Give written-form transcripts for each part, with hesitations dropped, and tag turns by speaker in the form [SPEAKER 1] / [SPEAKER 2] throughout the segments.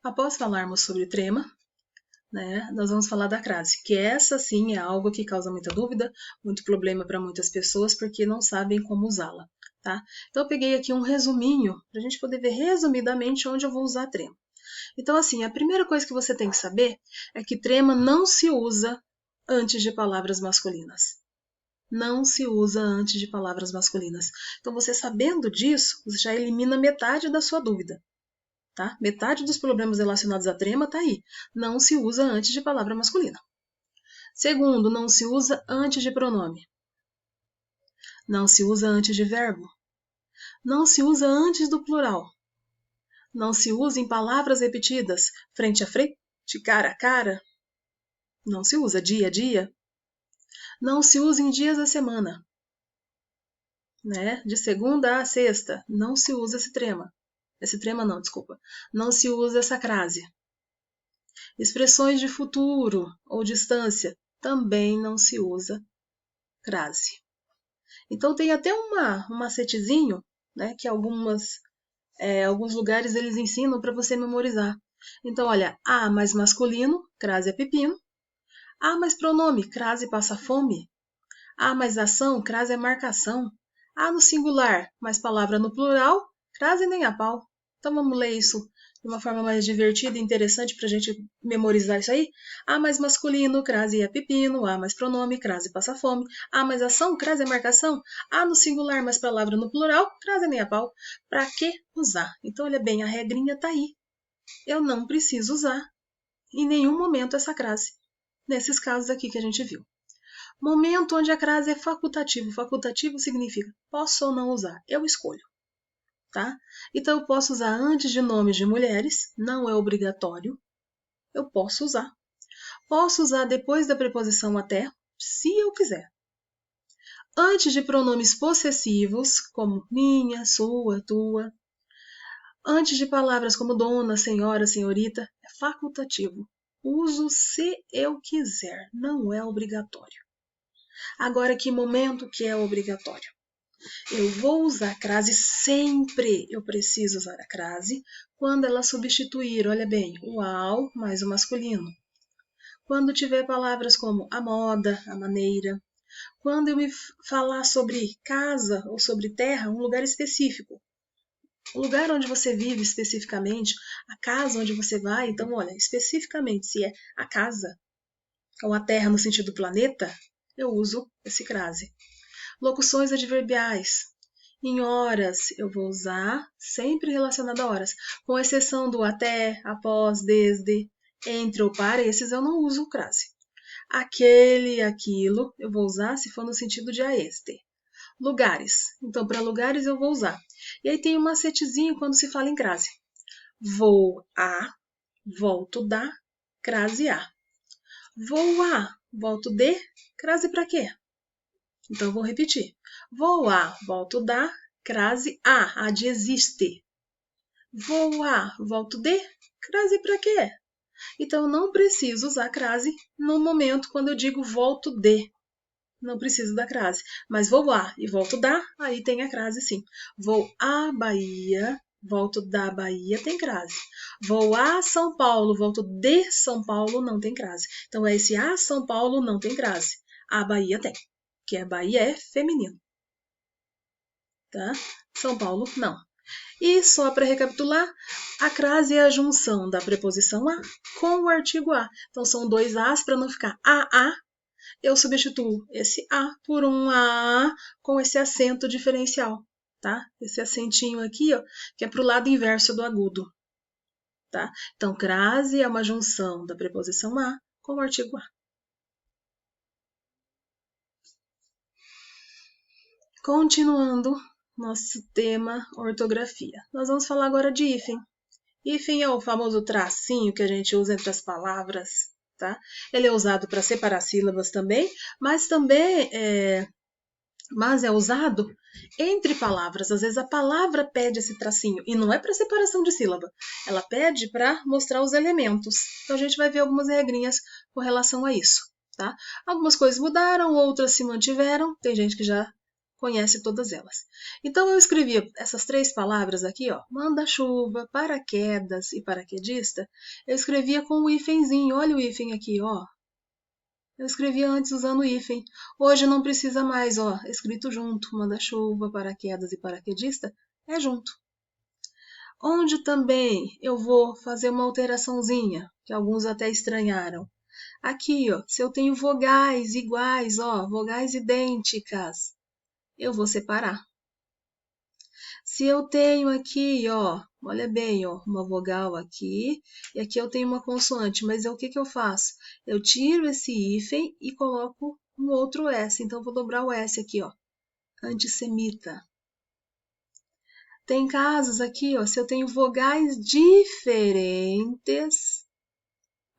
[SPEAKER 1] Após falarmos sobre trema, né, nós vamos falar da crase, que essa sim é algo que causa muita dúvida, muito problema para muitas pessoas, porque não sabem como usá-la. Tá? Então eu peguei aqui um resuminho, para a gente poder ver resumidamente onde eu vou usar a trema. Então assim, a primeira coisa que você tem que saber é que trema não se usa antes de palavras masculinas. Não se usa antes de palavras masculinas. Então você sabendo disso, você já elimina metade da sua dúvida. Tá? Metade dos problemas relacionados à trema está aí. Não se usa antes de palavra masculina. Segundo, não se usa antes de pronome. Não se usa antes de verbo. Não se usa antes do plural. Não se usa em palavras repetidas, frente a frente, cara a cara. Não se usa dia a dia. Não se usa em dias da semana. Né? De segunda a sexta, não se usa esse trema. Esse trema não, desculpa. Não se usa essa crase. Expressões de futuro ou distância, também não se usa crase. Então tem até um macetezinho, né, que alguns lugares eles ensinam para você memorizar. Então, olha, A mais masculino, crase é pepino. A mais pronome, crase passa fome. A mais ação, crase é marcação. A no singular, mais palavra no plural, crase nem a pau. Então vamos ler isso de uma forma mais divertida e interessante para a gente memorizar isso aí. A mais masculino, crase é pepino. A mais pronome, crase passa fome. A mais ação, crase é marcação. A no singular, mais palavra no plural, crase nem a pau. Para que usar? Então olha bem, a regrinha tá aí. Eu não preciso usar em nenhum momento essa crase. Nesses casos aqui que a gente viu. Momento onde a crase é facultativo. Facultativo significa posso ou não usar. Eu escolho. Tá? Então eu posso usar antes de nomes de mulheres. Não é obrigatório. Eu posso usar. Posso usar depois da preposição até, se eu quiser. Antes de pronomes possessivos, como minha, sua, tua. Antes de palavras como dona, senhora, senhorita, é facultativo. Uso se eu quiser. Não é obrigatório. Agora, que momento que é obrigatório? Eu vou usar a crase sempre. Eu preciso usar a crase quando ela substituir, olha bem, o ao mais o masculino. Quando tiver palavras como a moda, a maneira. Quando eu me falar sobre casa ou sobre terra, um lugar específico. O lugar onde você vive especificamente, a casa onde você vai. Então, olha, especificamente, se é a casa ou a terra no sentido do planeta, eu uso esse crase. Locuções adverbiais. Em horas, eu vou usar sempre relacionado a horas, com exceção do até, após, desde, entre ou para, esses eu não uso o crase. Aquele, aquilo, eu vou usar se for no sentido de a este. Lugares. Então, para lugares eu vou usar. E aí tem um macetezinho quando se fala em crase. Vou a, volto da, crase a. Vou a, volto de, crase para quê? Então, eu vou repetir. Vou a, volto da, crase a de existe. Vou a, volto de, crase para quê? Então, eu não preciso usar crase no momento quando eu digo volto de. Não preciso da crase. Mas vou a e volto da, aí tem a crase sim. Vou à Bahia, volto da Bahia, tem crase. Vou a São Paulo, volto de São Paulo, não tem crase. Então, esse a São Paulo não tem crase. A Bahia tem, que a Bahia é feminino. Tá? São Paulo, não. E só para recapitular, a crase é a junção da preposição a com o artigo a. Então, são dois as para não ficar a. Eu substituo esse a por um a com esse acento diferencial, tá? Esse acentinho aqui, ó, que é para o lado inverso do agudo, tá? Então, crase é uma junção da preposição a com o artigo a. Continuando nosso tema ortografia. Nós vamos falar agora de hífen. Hífen é o famoso tracinho que a gente usa entre as palavras, tá? Ele é usado para separar sílabas também, mas também é usado entre palavras. Às vezes a palavra pede esse tracinho, e não é para separação de sílaba, ela pede para mostrar os elementos. Então a gente vai ver algumas regrinhas com relação a isso. Tá? Algumas coisas mudaram, outras se mantiveram, tem gente que já conhece todas elas. Então eu escrevia essas 3 palavras aqui, ó, manda-chuva, paraquedas e paraquedista, eu escrevia com o hífenzinho, olha o hífen aqui, ó. Eu escrevia antes usando o hífen. Hoje não precisa mais, ó, escrito junto, manda-chuva, paraquedas e paraquedista, é junto. Onde também eu vou fazer uma alteraçãozinha, que alguns até estranharam. Aqui, ó, se eu tenho vogais iguais, ó, vogais idênticas, eu vou separar. Se eu tenho aqui, ó, olha bem, ó, uma vogal aqui, e aqui eu tenho uma consoante, mas o que eu faço? Eu tiro esse hífen e coloco um outro S, então eu vou dobrar o S aqui, ó, antissemita. Tem casos aqui, ó, se eu tenho vogais diferentes,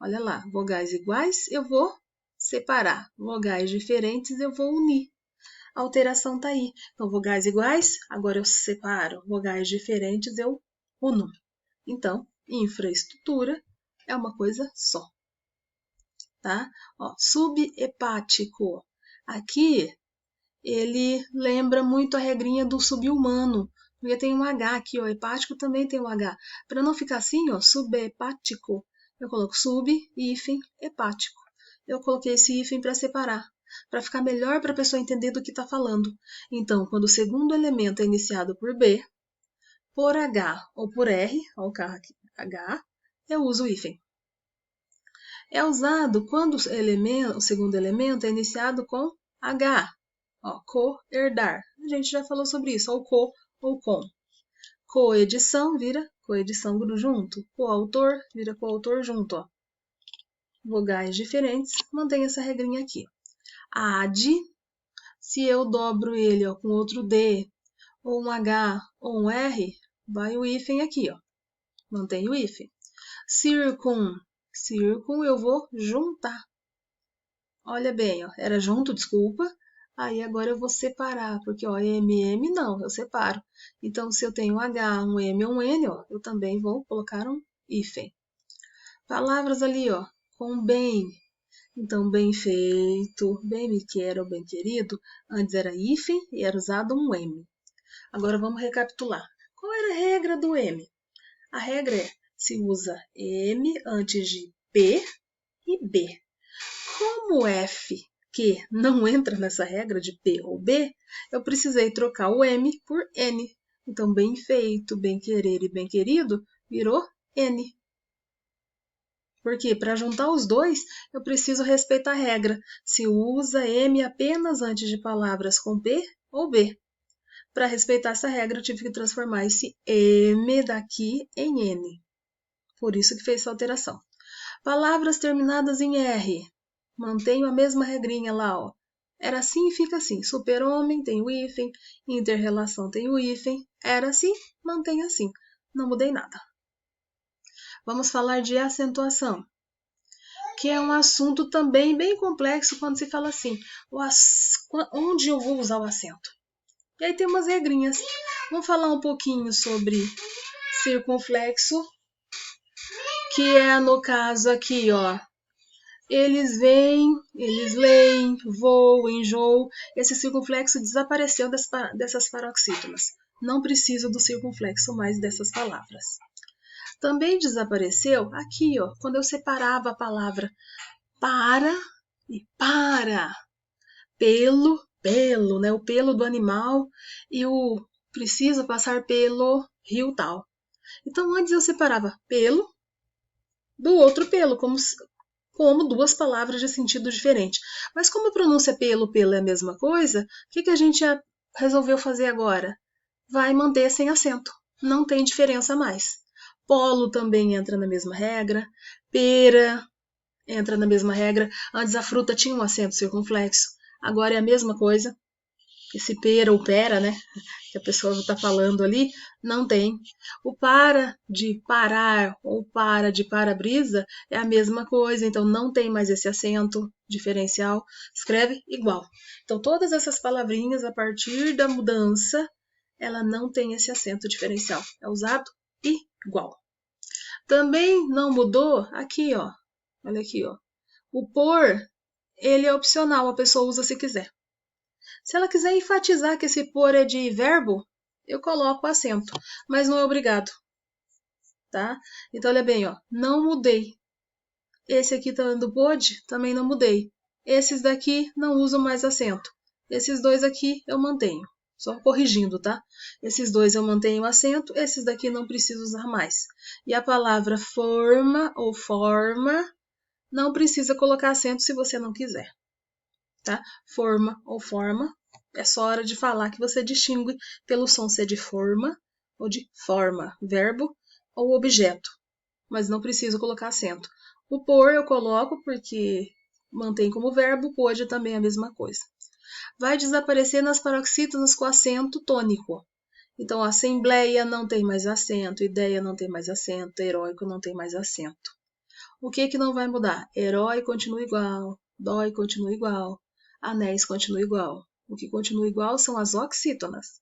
[SPEAKER 1] olha lá, vogais iguais eu vou separar, vogais diferentes eu vou unir. A alteração tá aí. Então, vogais iguais, agora eu separo. Vogais diferentes, eu uno. Então, infraestrutura é uma coisa só. Tá? Ó, subhepático. Aqui, ele lembra muito a regrinha do subhumano. Porque tem um H aqui, ó. Hepático também tem um H. Para não ficar assim, ó, subhepático, eu coloco sub, hífen, hepático. Eu coloquei esse hífen para separar, para ficar melhor para a pessoa entender do que está falando. Então, quando o segundo elemento é iniciado por B, por H ou por R, ó, o carro aqui, H, eu uso o hífen. É usado quando o segundo elemento é iniciado com H, ó, co-herdar. A gente já falou sobre isso, ou co ou com. Coedição vira coedição junto. Coautor vira coautor junto, ó. Vogais diferentes, mantém essa regrinha aqui. Ad, se eu dobro ele, ó, com outro D, ou um H, ou um R, vai o hífen aqui, ó. Mantém o hífen. Circum, eu vou juntar. Olha bem, ó, era junto, desculpa. Aí agora eu vou separar, porque ó, MM não, eu separo. Então, se eu tenho um H, um M ou um N, ó, eu também vou colocar um hífen. Palavras ali, ó, com bem. Então, bem feito, bem me quero, bem querido, antes era hífen e era usado um M. Agora vamos recapitular. Qual era a regra do M? A regra é, se usa M antes de P e B. Como F, que não entra nessa regra de P ou B, eu precisei trocar o M por N. Então, bem feito, bem querer e bem querido virou N. Porque para juntar os dois, eu preciso respeitar a regra. Se usa M apenas antes de palavras com P ou B. Para respeitar essa regra, eu tive que transformar esse M daqui em N. Por isso que fez essa alteração. Palavras terminadas em R. Mantenho a mesma regrinha lá, ó. Era assim e fica assim. Super-homem tem o hífen, inter-relação tem o hífen. Era assim, mantém assim. Não mudei nada. Vamos falar de acentuação, que é um assunto também bem complexo quando se fala assim, onde eu vou usar o acento? E aí tem umas regrinhas. Vamos falar um pouquinho sobre circunflexo, que é no caso aqui, ó. Eles vêm, eles leem, voam, enjoam. Esse circunflexo desapareceu dessas paroxítonas. Não preciso do circunflexo mais dessas palavras. Também desapareceu aqui, ó, quando eu separava a palavra para e para. Pelo, né? O pelo do animal e o precisa passar pelo rio tal. Então, antes eu separava pelo do outro pelo, como duas palavras de sentido diferente. Mas como a pronúncia pelo é a mesma coisa, o que a gente resolveu fazer agora? Vai manter sem acento. Não tem diferença mais. Polo também entra na mesma regra. Pera entra na mesma regra. Antes a fruta tinha um acento circunflexo. Agora é a mesma coisa. Esse pera ou pera, né? Que a pessoa está falando ali, não tem. O para de parar ou para de para-brisa é a mesma coisa, então não tem mais esse acento diferencial. Escreve igual. Então, todas essas palavrinhas, a partir da mudança, ela não tem esse acento diferencial. É usado igual. Também não mudou aqui, ó. Olha aqui, ó. O por, ele é opcional, a pessoa usa se quiser. Se ela quiser enfatizar que esse por é de verbo, eu coloco o acento, mas não é obrigado, tá? Então, olha bem, ó, não mudei. Esse aqui do pôde, também não mudei. Esses daqui não usam mais acento. Esses dois aqui eu mantenho. Só corrigindo, tá? Esses dois eu mantenho o acento, esses daqui não preciso usar mais. E a palavra forma ou forma, não precisa colocar acento se você não quiser, tá? Forma ou forma, é só hora de falar que você distingue pelo som ser de forma ou de forma, verbo ou objeto, mas não preciso colocar acento. O por eu coloco porque mantém como verbo, pôde também é a mesma coisa. Vai desaparecer nas paroxítonas com acento tônico. Então, assembleia não tem mais acento, ideia não tem mais acento, heróico não tem mais acento. O que não vai mudar? Herói continua igual, dói continua igual, anéis continua igual. O que continua igual são as oxítonas.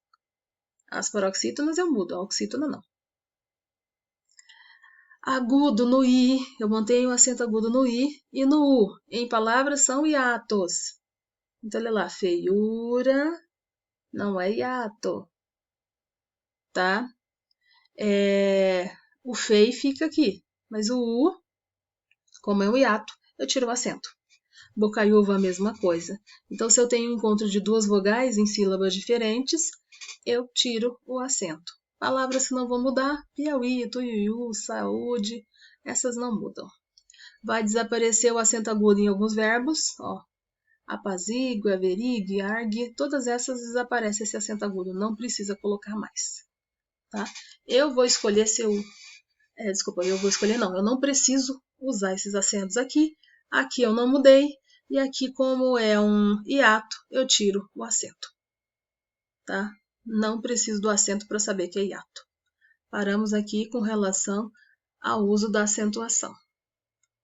[SPEAKER 1] As paroxítonas eu mudo, a oxítona não. Agudo no I, eu mantenho o acento agudo no I e no U. Em palavras são hiatos. Então, olha lá, feiura não é hiato, tá? O fei fica aqui, mas o U, como é um hiato, eu tiro o acento. Bocaiúva, a mesma coisa. Então, se eu tenho um encontro de duas vogais em sílabas diferentes, eu tiro o acento. Palavras que não vão mudar, Piauí, Tuiuiu, saúde, essas não mudam. Vai desaparecer o acento agudo em alguns verbos, ó, apazigua, averigue, argue, todas essas desaparece esse acento agudo, não precisa colocar mais, tá? Eu vou escolher se eu... eu vou escolher não, eu não preciso usar esses acentos aqui, aqui eu não mudei, e aqui como é um hiato, eu tiro o acento, tá? Não preciso do acento para saber que é hiato. Paramos aqui com relação ao uso da acentuação.